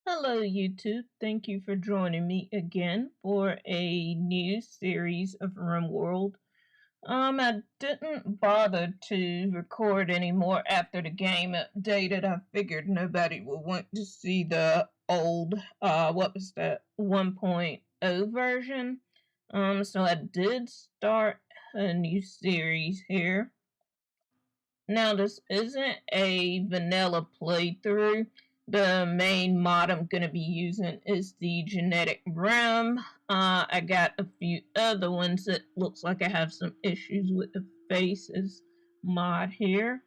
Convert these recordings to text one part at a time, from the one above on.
Hello, YouTube. Thank you for joining me again for a new series of Rimworld. I didn't bother to record anymore after the game updated. I figured nobody would want to see the old, what was that, 1.0 version. So I did start a new series here. Now, this isn't a vanilla playthrough. The main mod I'm going to be using is the genetic rim. I got a few other ones that looks like I have some issues with the faces mod here.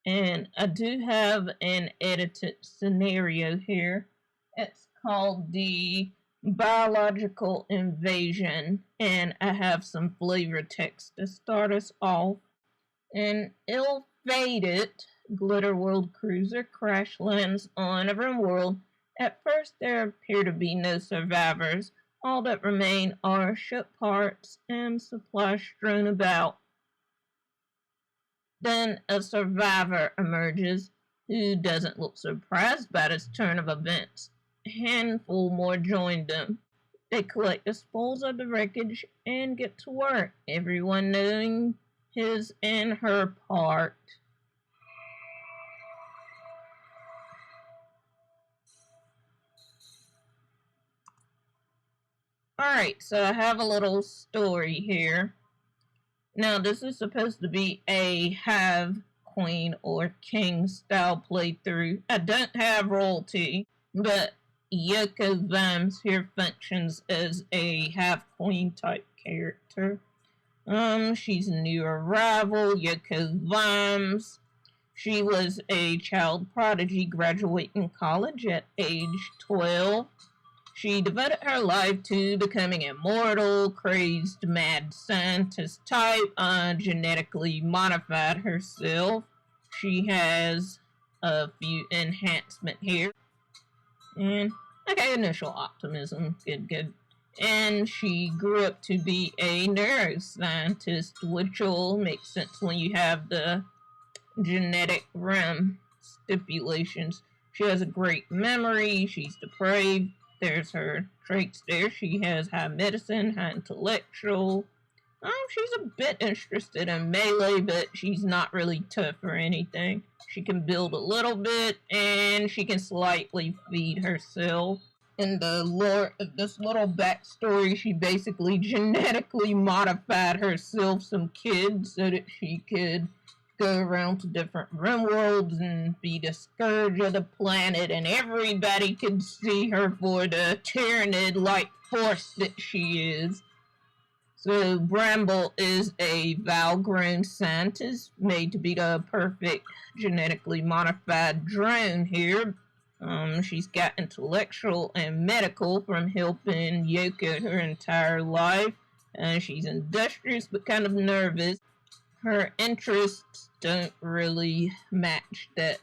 And I do have an edited scenario here. It's called the biological invasion, and I have some flavor text to start us off. An ill-fated glitter world cruiser crash lands on a Rimworld. At first, there appear to be no survivors. All that remain are ship parts and supplies strewn about. Then a survivor emerges who doesn't look surprised by this turn of events. A handful more join them. They collect the spoils of the wreckage and get to work, everyone knowing his and her part. Alright, so I have a little story here. Now, this is supposed to be a Hive Queen or King style playthrough. I don't have royalty, but Yoko Vimes here functions as a Hive Queen type character. She's a new arrival, Yoko Vimes. She was a child prodigy graduating college at age 12. She devoted her life to becoming immortal, crazed mad scientist type, genetically modified herself. She has a few enhancement here. And okay, initial optimism, good. And she grew up to be a neuroscientist, which will make sense when you have the genetic rim stipulations. She has a great memory, she's depraved, there's her traits there. She has high medicine, high intellectual. She's a bit interested in melee, but she's not really tough or anything. She can build a little bit, and she can slightly feed herself. In the lore of this little backstory, she basically genetically modified herself some kids so that she could go around to different Rimworlds and be the scourge of the planet, and everybody could see her for the tyrannid-like force that she is. So Bramble is a Val-grown scientist made to be the perfect genetically modified drone here. She's got intellectual and medical from helping Yoko her entire life. She's industrious but kind of nervous. Her interests don't really match that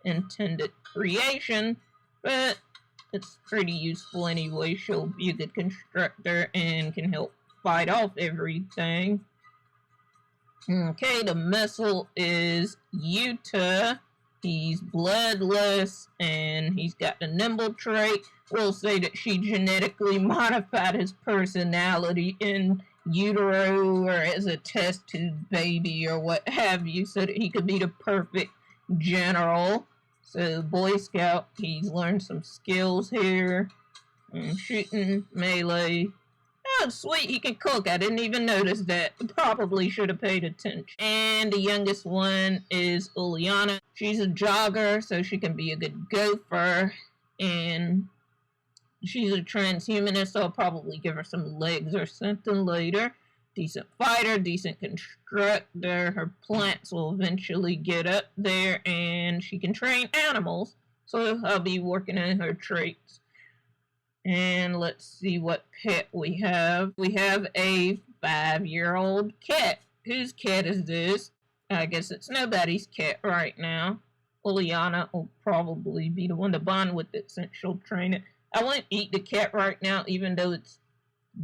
intended creation, but it's pretty useful anyway. She'll be a good constructor and can help fight off everything. Okay, the missile is Utah. He's bloodless and he's got the nimble trait. We'll say that she genetically modified his personality in utero or as a test tube baby or what have you so that he could be the perfect general. So Boy Scout, he's learned some skills here. Shooting, melee. Oh, sweet, he can cook. I didn't even notice that. Probably should have paid attention. And the youngest one is Uliana. She's a jogger, so she can be a good gopher. And she's a transhumanist, so I'll probably give her some legs or something later. Decent fighter, decent constructor. Her plants will eventually get up there, and she can train animals. So I'll be working on her traits. And let's see what pet we have. We have a 5-year-old cat. Whose cat is this? I guess it's nobody's cat right now. Uliana will probably be the one to bond with it since she'll train it. I won't eat the cat right now, even though it's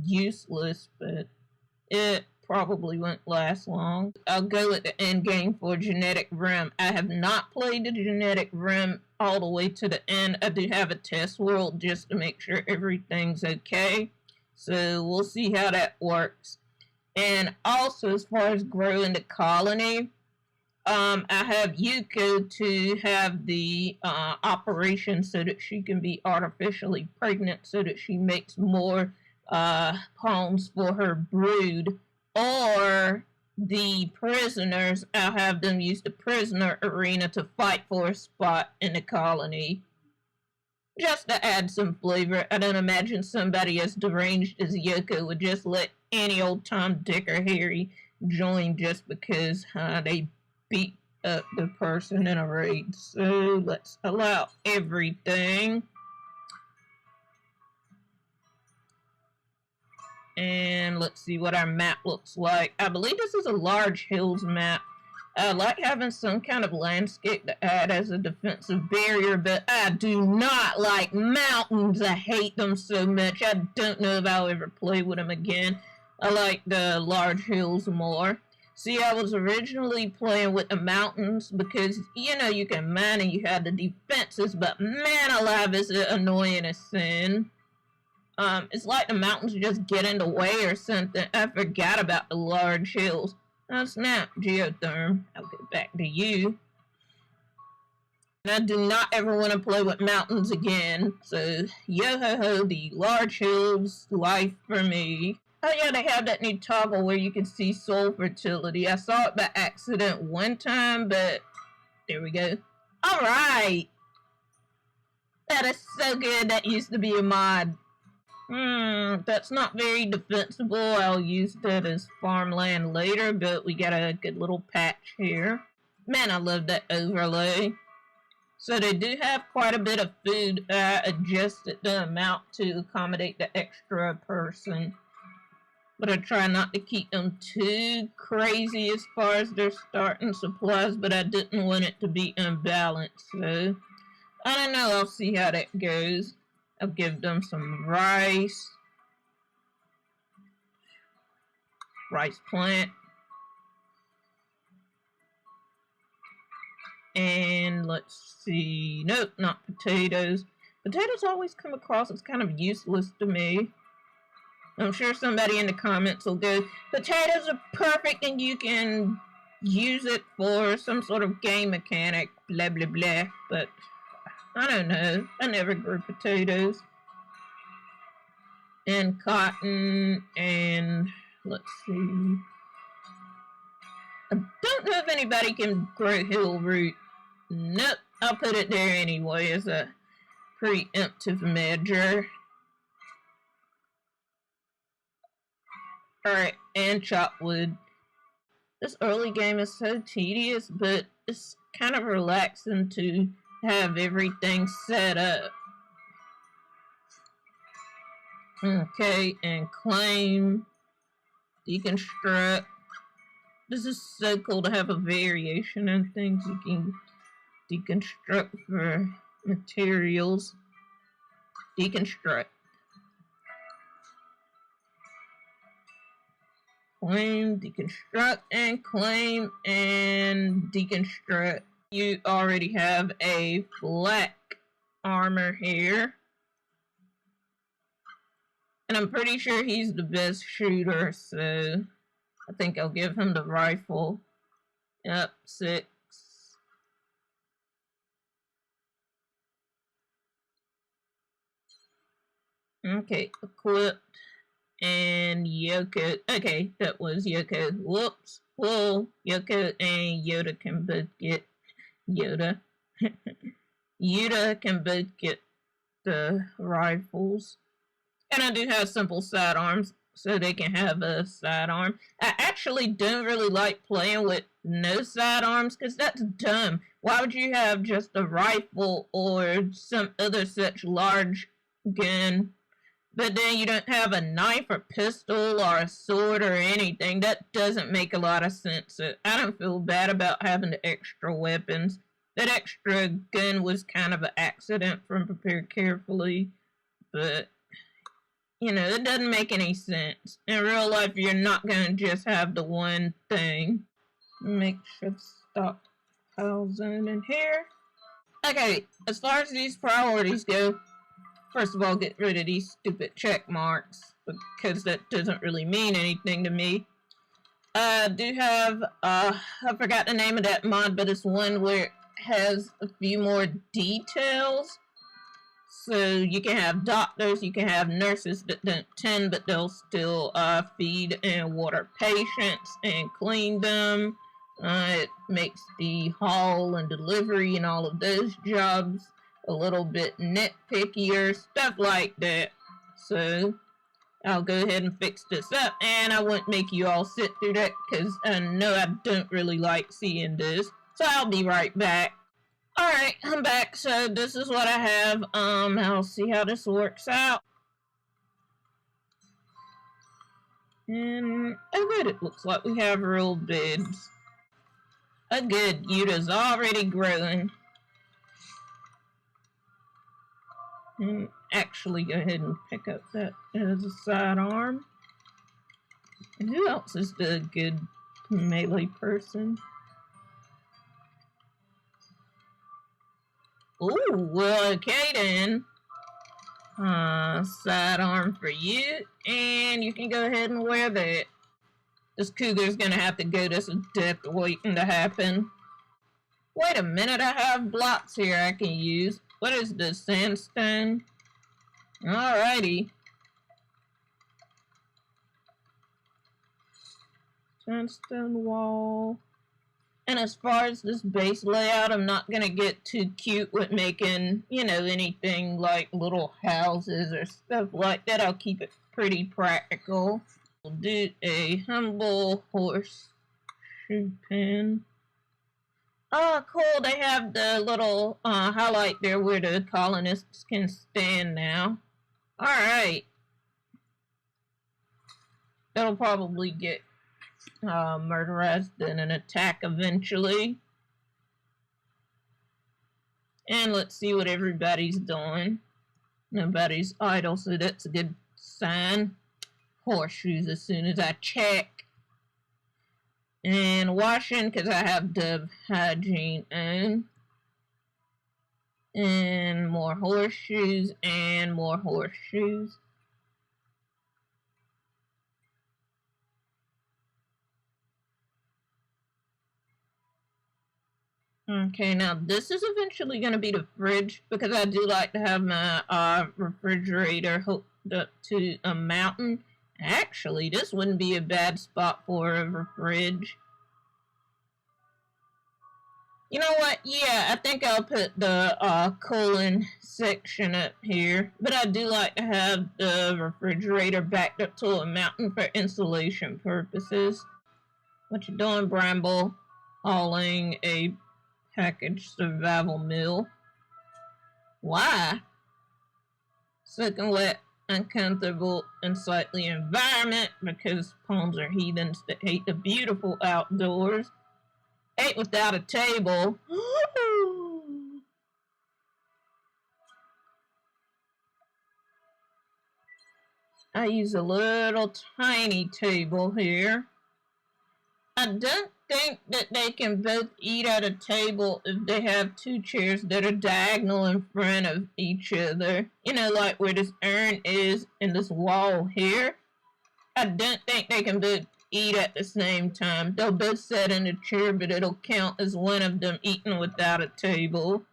useless, but it probably won't last long. I'll go at the end game for Genetic Rim. I have not played the Genetic Rim all the way to the end. I do have a test world just to make sure everything's okay. So we'll see how that works. And also, as far as growing the colony, I have Yuko to have the operation so that she can be artificially pregnant so that she makes more pawns for her brood. Or the prisoners, I'll have them use the prisoner arena to fight for a spot in the colony. Just to add some flavor. I don't imagine somebody as deranged as Yoko would just let any old Tom, Dick, or Harry join just because they beat up the person in a raid. So let's allow everything. And let's see what our map looks like. I believe this is a large hills map. I like having some kind of landscape to add as a defensive barrier, but I do not like mountains. I hate them so much. I don't know if I'll ever play with them again. I like the large hills more. See, I was originally playing with the mountains because, you know, you can mine and you have the defenses, but man alive is it annoying as sin. It's like the mountains just get in the way or something. I forgot about the large hills. Oh snap, Geotherm. I'll get back to you. And I do not ever want to play with mountains again. So, yo-ho-ho, the large hills life for me. Oh yeah, they have that new toggle where you can see soul fertility. I saw it by accident one time, but there we go. Alright! That is so good, that used to be a mod. That's not very defensible. I'll use that as farmland later, but we got a good little patch here. Man, I love that overlay. So they do have quite a bit of food. I adjusted the amount to accommodate the extra person. But I try not to keep them too crazy as far as their starting supplies, but I didn't want it to be unbalanced. So, I don't know. I'll see how that goes. I'll give them some rice plant, and let's see, nope, not potatoes. Potatoes always come across as kind of useless to me. I'm sure somebody in the comments will go, potatoes are perfect and you can use it for some sort of game mechanic, blah blah blah, but I don't know. I never grew potatoes. And cotton, and let's see. I don't know if anybody can grow hill root. Nope, I'll put it there anyway as a preemptive measure. Alright, and chop wood. This early game is so tedious, but it's kind of relaxing to have everything set up. Okay, and claim, deconstruct. This is so cool to have a variation in things you can deconstruct for materials. Deconstruct. Claim, deconstruct, and claim, and deconstruct. You already have a black armor here. And I'm pretty sure he's the best shooter, so I think I'll give him the rifle. Yep, 6. Okay, equipped. And Yoko. Okay, that was Yoko. Whoops. Whoa. Yoko and Yoda can both get Yoda. Yoda can both get the rifles. And I do have simple sidearms, so they can have a sidearm. I actually don't really like playing with no sidearms, because that's dumb. Why would you have just a rifle or some other such large gun, but then you don't have a knife or pistol or a sword or anything? That doesn't make a lot of sense. So I don't feel bad about having the extra weapons. That extra gun was kind of an accident from Prepared Carefully, but You know, it doesn't make any sense. In real life, you're not going to just have the one thing. Make sure the stockpile's in here. Okay, as far as these priorities go, first of all, get rid of these stupid check marks because that doesn't really mean anything to me. I do have, I forgot the name of that mod, but it's one where it has a few more details. So you can have doctors, you can have nurses that don't tend, but they'll still feed and water patients and clean them. It makes the haul and delivery and all of those jobs a little bit nitpickier, stuff like that. So I'll go ahead and fix this up, and I won't make you all sit through that because I know I don't really like seeing this. So I'll be right back. Alright, I'm back. So this is what I have. I'll see how this works out. And oh good, it looks like we have real beds. Oh good, Yuta's already growing. And actually go ahead and pick up that as a sidearm. And who else is the good melee person? Ooh, well, okay then. Sidearm for you, and you can go ahead and wear that. This cougar's gonna have to go to some death waiting to happen. Wait a minute, I have blocks here I can use. What is this, sandstone? Alrighty. Sandstone wall. And as far as this base layout, I'm not going to get too cute with making, you know, anything like little houses or stuff like that. I'll keep it pretty practical. We'll do a humble horseshoe pen. Oh, cool. They have the little highlight there where the colonists can stand now. Alright. That'll probably get murderized in an attack eventually. And let's see what everybody's doing. Nobody's idle, so that's a good sign. Horseshoes as soon as I check. And washing, because I have Dove Hygiene on. And more horseshoes, and more horseshoes. Okay, now this is eventually going to be the fridge because I do like to have my refrigerator hooked up to a mountain. Actually, this wouldn't be a bad spot for a fridge. You know what? Yeah, I think I'll put the cooling section up here. But I do like to have the refrigerator backed up to a mountain for insulation purposes. What you doing, Bramble? Hauling a package survival meal. Why? Soaking wet, uncomfortable, unsightly environment because pawns are heathens that hate the beautiful outdoors. Ate without a table. I use a little tiny table here. I don't think that they can both eat at a table if they have two chairs that are diagonal in front of each other. You know, like where this urn is and this wall here. I don't think they can both eat at the same time. They'll both sit in a chair, but it'll count as one of them eating without a table.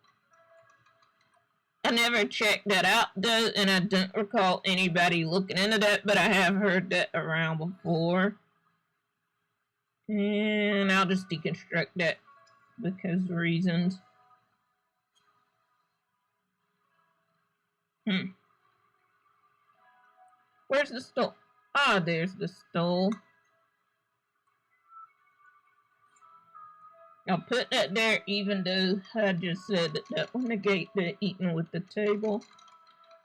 I never checked that out though, and I don't recall anybody looking into that, but I have heard that around before. And I'll just deconstruct that because reasons. Where's the stove? Ah, there's the stove. I'll put that there even though I just said that that will negate the eating with the table.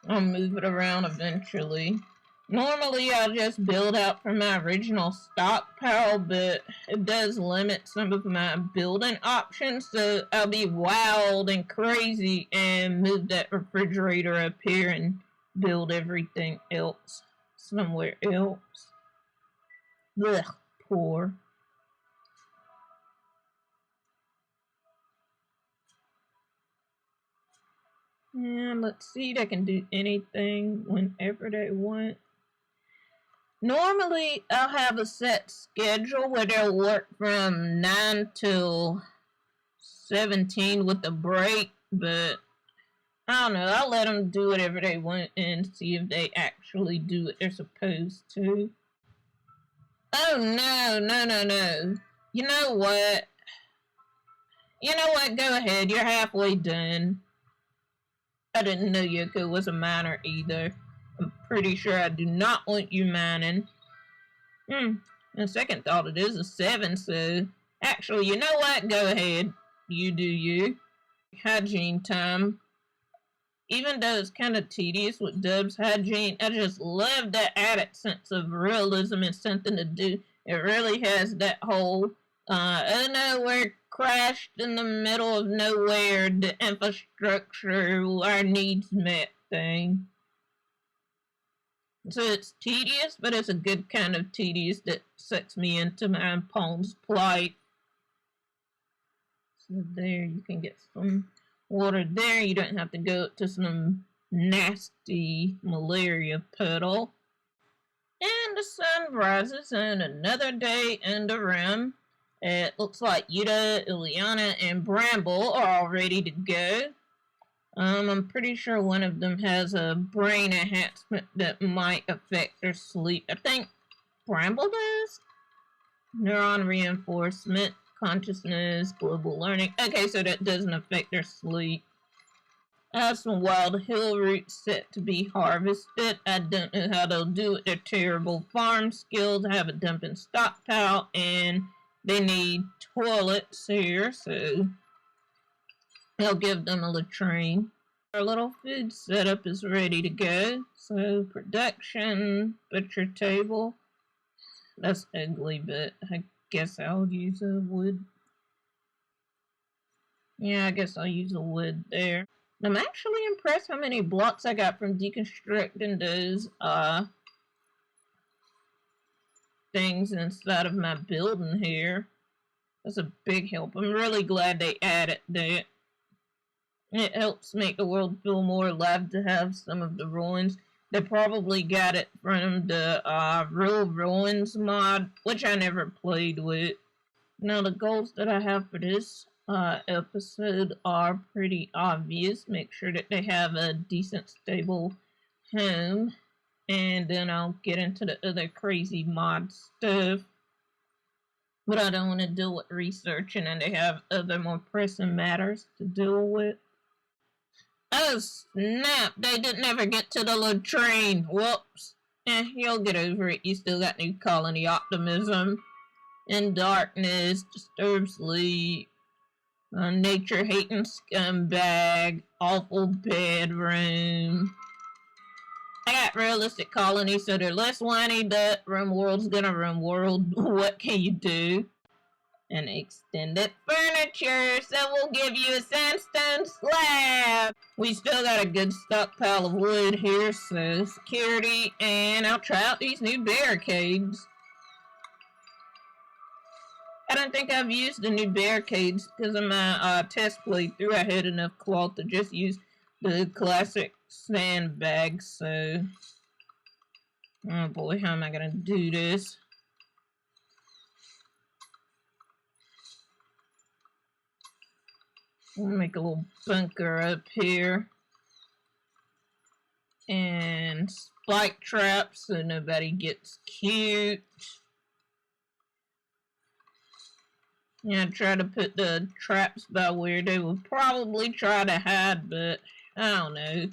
I'll move it around eventually. Normally I'll just build out from my original stockpile, but it does limit some of my building options, so I'll be wild and crazy and move that refrigerator up here and build everything else. somewhere else. Ugh, poor. And let's see, they can do anything whenever they want. Normally, I'll have a set schedule where they'll work from 9 till 17 with a break, but I don't know. I'll let them do whatever they want and see if they actually do what they're supposed to. Oh, no, no, no, no. You know what? You know what? Go ahead. You're halfway done. I didn't know Yoko was a miner either. I'm pretty sure I do not want you mining. On second thought, it is a 7, so... Actually, you know what? Go ahead. You do you. Hygiene time. Even though it's kind of tedious with Dub's hygiene, I just love that added sense of realism and something to do. It really has that whole, oh no, we're crashed in the middle of nowhere, the infrastructure, our needs met thing. So it's tedious, but it's a good kind of tedious that sucks me into my pawn's plight. So there, you can get some water there. You don't have to go to some nasty malaria puddle. And the sun rises on another day in the rim. It looks like Yuta, Ileana, and Bramble are all ready to go. I'm pretty sure one of them has a brain enhancement that might affect their sleep. I think Bramble does? Neuron reinforcement, consciousness, global learning. Okay, so that doesn't affect their sleep. I have some wild hill roots set to be harvested. I don't know how they'll do it. They're terrible farm skills. I have a dumping stockpile, and they need toilets here, so I'll give them a latrine. Our little food setup is ready to go. So production, butcher table. That's ugly, but I guess I'll use a wood. Yeah, I guess I'll use a wood there. I'm actually impressed how many blocks I got from deconstructing those things inside of my building here. That's a big help. I'm really glad they added that. It helps make the world feel more alive to have some of the ruins. They probably got it from the Real Ruins mod, which I never played with. Now, the goals that I have for this episode are pretty obvious. Make sure that they have a decent, stable home. And then I'll get into the other crazy mod stuff. But I don't want to deal with researching, and they have other more pressing matters to deal with. Oh snap, they didn't ever get to the latrine. Whoops. You'll get over it. You still got new colony optimism. In darkness, disturbed sleep, nature hating scumbag, awful bedroom. I got realistic colony, so they're less whiny, but Rimworld's gonna Rimworld. What can you do? And extended furniture, so we'll give you a sandstone slab. We still got a good stockpile of wood here, so security, and I'll try out these new barricades. I don't think I've used the new barricades because of my test playthrough. I had enough cloth to just use the classic sandbags, so... Oh boy, how am I gonna do this? We'll make a little bunker up here. And spike traps so nobody gets cute. Yeah, try to put the traps by where they would probably try to hide, but I don't know.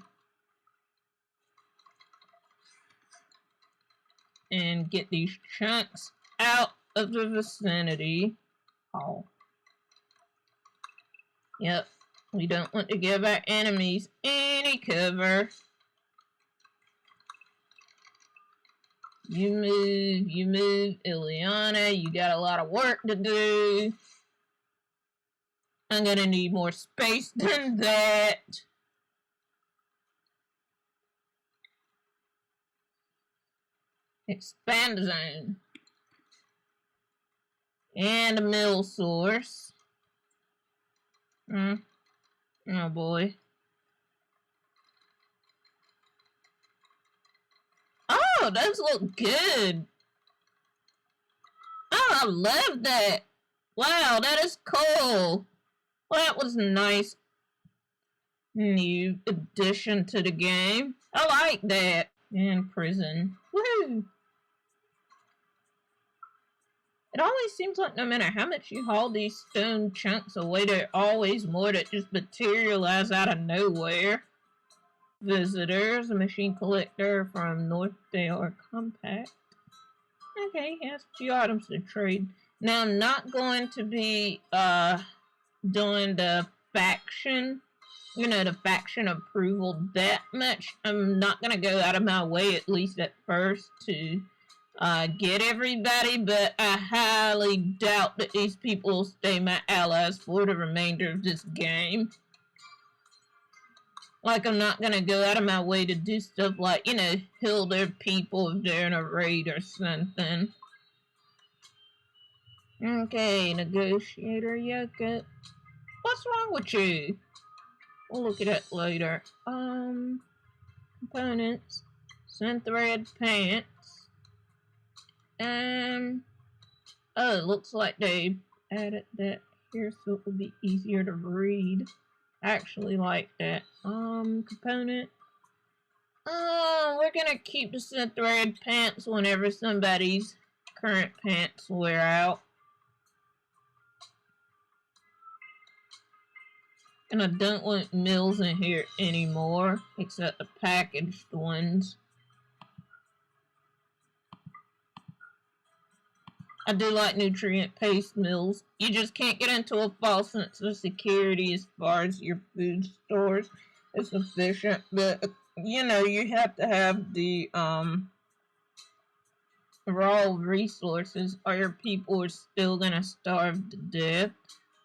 And get these chunks out of the vicinity. Oh. Yep, we don't want to give our enemies any cover. You move, Ileana, you got a lot of work to do. I'm gonna need more space than that. Expand zone. And a mill source. Oh boy. Oh, those look good. Oh, I love that. Wow, that is cool. Well, that was nice. New addition to the game. I like that. And prison. Woohoo! It always seems like no matter how much you haul these stone chunks away, there are always more that just materialize out of nowhere. Visitors, a machine collector from North, they are compact. Okay, he has a few items to trade. Now, I'm not going to be doing the faction, the faction approval that much. I'm not going to go out of my way, at least at first, to get everybody, but I highly doubt that these people will stay my allies for the remainder of this game. Like, I'm not gonna go out of my way to do stuff like, heal their people if they're in a raid or something. Okay, negotiator Yoko. What's wrong with you? We'll look at it later. Components. Synthread pants. Oh, it looks like they added that here so it will be easier to read. I actually like that. Component. Oh, we're gonna keep the synthread pants whenever somebody's current pants wear out. And I don't want mills in here anymore, except the packaged ones. I do like nutrient paste mills. You just can't get into a false sense of security as far as your food stores. It's efficient, but you have to have the raw resources or your people are still gonna starve to death.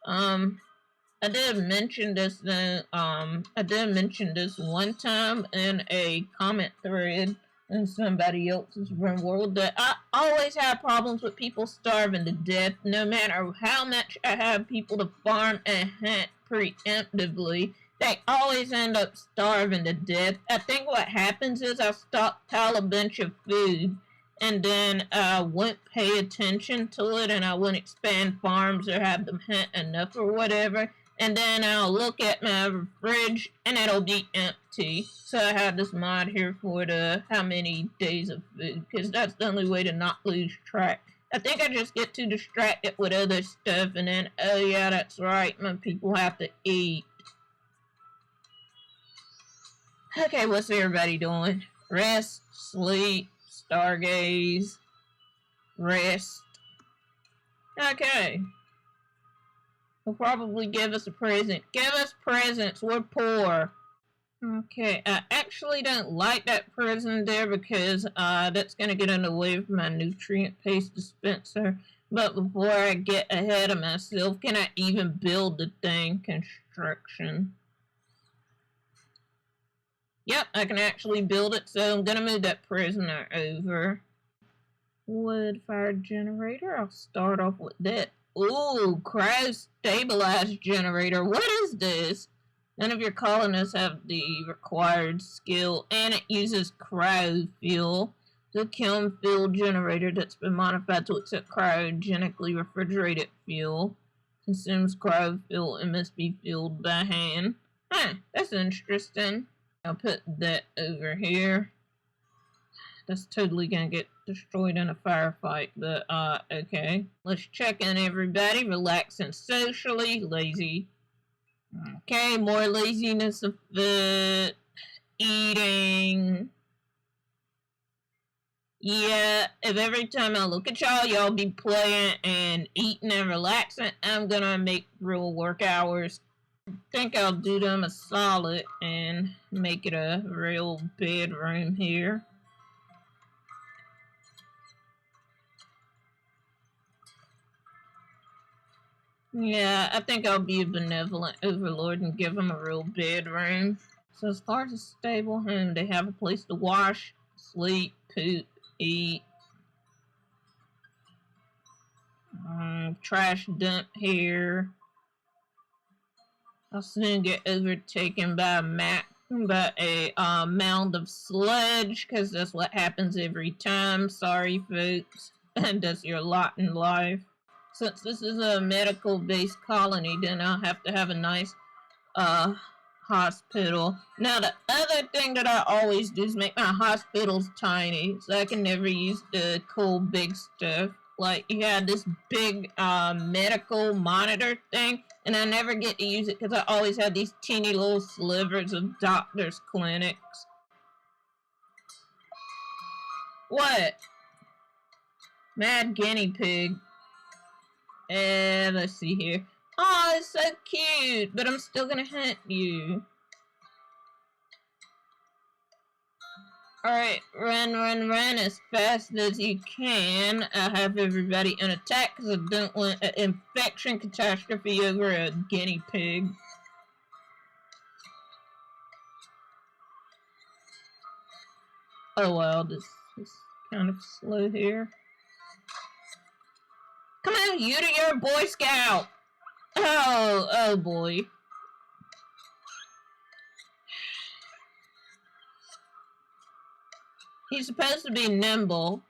I did mention this one time in a comment thread in somebody else's Rimworld that I always have problems with people starving to death, no matter how much I have people to farm and hunt preemptively. They always end up starving to death. I think what happens is I stockpile a bunch of food and then I won't pay attention to it and I won't expand farms or have them hunt enough or whatever. And then I'll look at my fridge and it'll be empty. So I have this mod here for the how many days of food, because that's the only way to not lose track. I think I just get too distracted with other stuff and then, oh yeah, that's right, my people have to eat. Okay, what's everybody doing? Rest, sleep, stargaze, rest. Okay. He'll probably give us a present. Give us presents, we're poor. Okay, I actually don't like that present there because that's going to get in the way of my nutrient paste dispenser. But before I get ahead of myself, can I even build the thing? Construction. Yep, I can actually build it, so I'm going to move that prisoner over. Wood fire generator, I'll start off with that. Ooh, cryo stabilized generator. What is this? None of your colonists have the required skill, and it uses cryo fuel. The kiln fuel generator that's been modified to accept cryogenically refrigerated fuel. Consumes cryo fuel and must be fueled by hand. Huh, that's interesting. I'll put that over here. That's totally gonna get destroyed in a firefight, but okay. Let's check in everybody, relaxing socially, lazy. Okay, more laziness of the eating. Yeah, if every time I look at y'all be playing and eating and relaxing, I'm gonna make real work hours. I think I'll do them a solid and make it a real bedroom here. Yeah, I think I'll be a benevolent overlord and give them a real bedroom. So as far as a stable home, they have a place to wash, sleep, poop, eat, Trash dump here. I'll soon get overtaken by a mound of sludge, because that's what happens every time. Sorry, folks. And that's your lot in life. Since this is a medical-based colony, then I'll have to have a nice hospital. Now, the other thing that I always do is make my hospitals tiny, so I can never use the cool big stuff. Like, you have this big medical monitor thing, and I never get to use it because I always have these teeny little slivers of doctors' clinics. What? Mad guinea pig. Let's see here. Oh, it's so cute, but I'm still gonna hunt you. Alright, run as fast as you can. I have everybody in attack because I don't want an infection catastrophe over a guinea pig. Oh wow, this is kind of slow here. Come on, you to your Boy Scout! Oh boy. He's supposed to be nimble.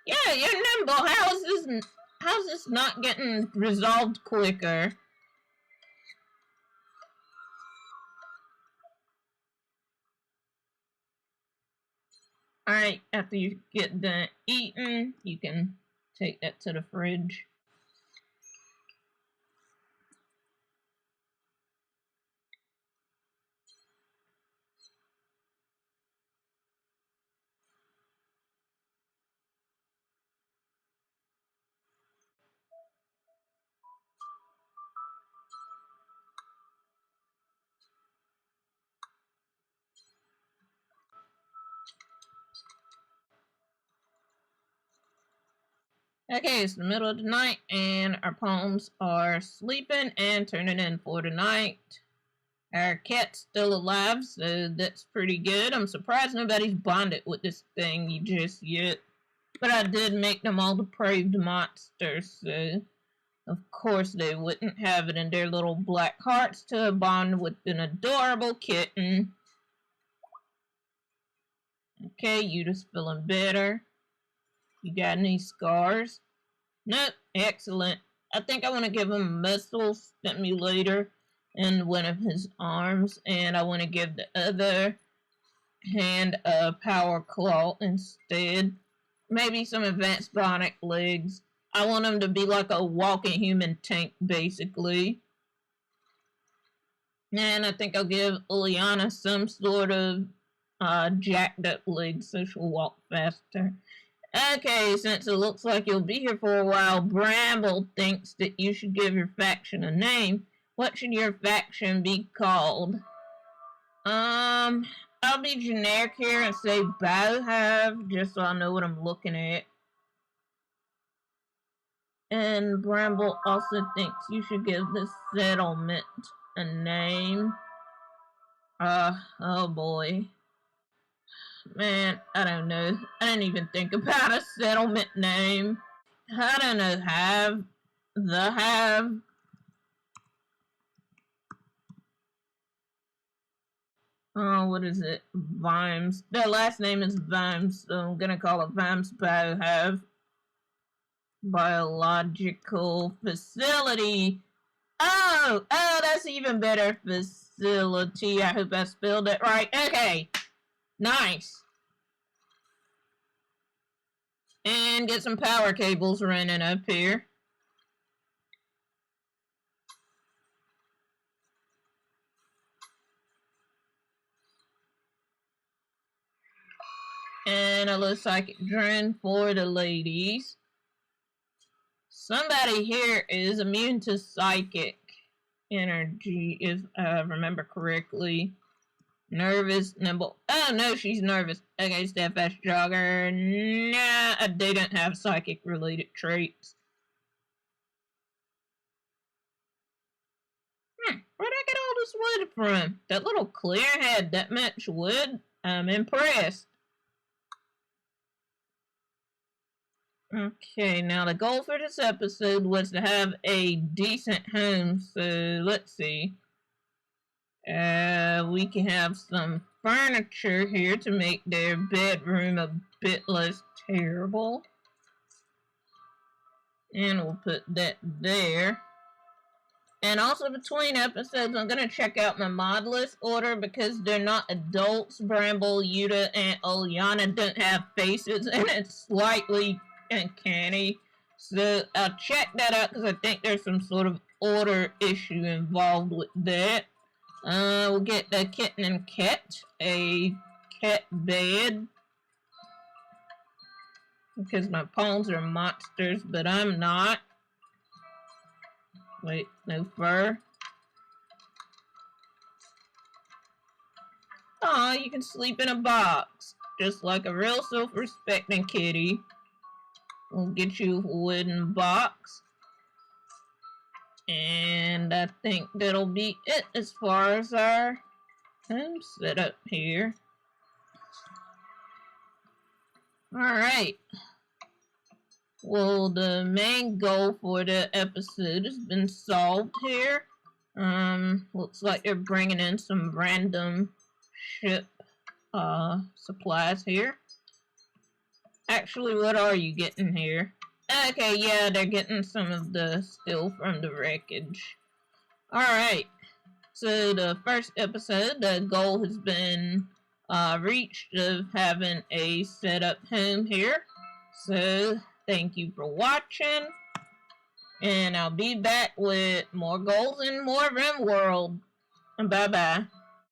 Yeah, you're nimble. How's this not getting resolved quicker? Alright, after you get done eating, you can take that to the fridge. Okay, it's the middle of the night, and our palms are sleeping and turning in for the night. Our cat's still alive, so that's pretty good. I'm surprised nobody's bonded with this thing just yet. But I did make them all depraved monsters, so of course they wouldn't have it in their little black hearts to bond with an adorable kitten. Okay, you just feeling better. You got any scars? Nope, excellent. I think I want to give him a muscle stimulator in one of his arms, and I want to give the other hand a power claw instead. Maybe some advanced bionic legs. I want him to be like a walking human tank, basically. And I think I'll give Ileana some sort of jacked up legs so she'll walk faster. Okay, since it looks like you'll be here for a while, Bramble thinks that you should give your faction a name. What should your faction be called? I'll be generic here and say Biohive, just so I know what I'm looking at. And Bramble also thinks you should give this settlement a name. Oh boy. Man, I don't know. I didn't even think about a settlement name. I don't know. Have. Oh, what is it? Vimes. Their last name is Vimes, so I'm gonna call it Vimes Biohive. Biological facility. Oh, that's even better. Facility. I hope I spelled it right. Okay. Nice. And get some power cables running up here. And a little psychic drone for the ladies. Somebody here is immune to psychic energy, if I remember correctly. Nervous, nimble. Oh no, she's nervous. Okay, steadfast jogger. Nah, they don't have psychic related traits. Where'd I get all this wood from? That little clear had that much wood? I'm impressed. Okay, now the goal for this episode was to have a decent home, so let's see. We can have some furniture here to make their bedroom a bit less terrible. And we'll put that there. And also between episodes, I'm going to check out my mod list order because they're not adults. Bramble, Yuta, and Oleana don't have faces, and it's slightly uncanny. So I'll check that out because I think there's some sort of order issue involved with that. We'll get the kitten and cat, a cat bed. Because my pawns are monsters, but I'm not. Wait, no fur. Aw, you can sleep in a box. Just like a real self-respecting kitty. We'll get you a wooden box. And I think that'll be it as far as our home setup here. Alright. Well, the main goal for the episode has been solved here. Looks like they're bringing in some random ship supplies here. Actually, what are you getting here? Okay, yeah, they're getting some of the steel from the wreckage. Alright, so the first episode, the goal has been reached of having a set up home here. So, thank you for watching, and I'll be back with more goals and more Rimworld. Bye-bye.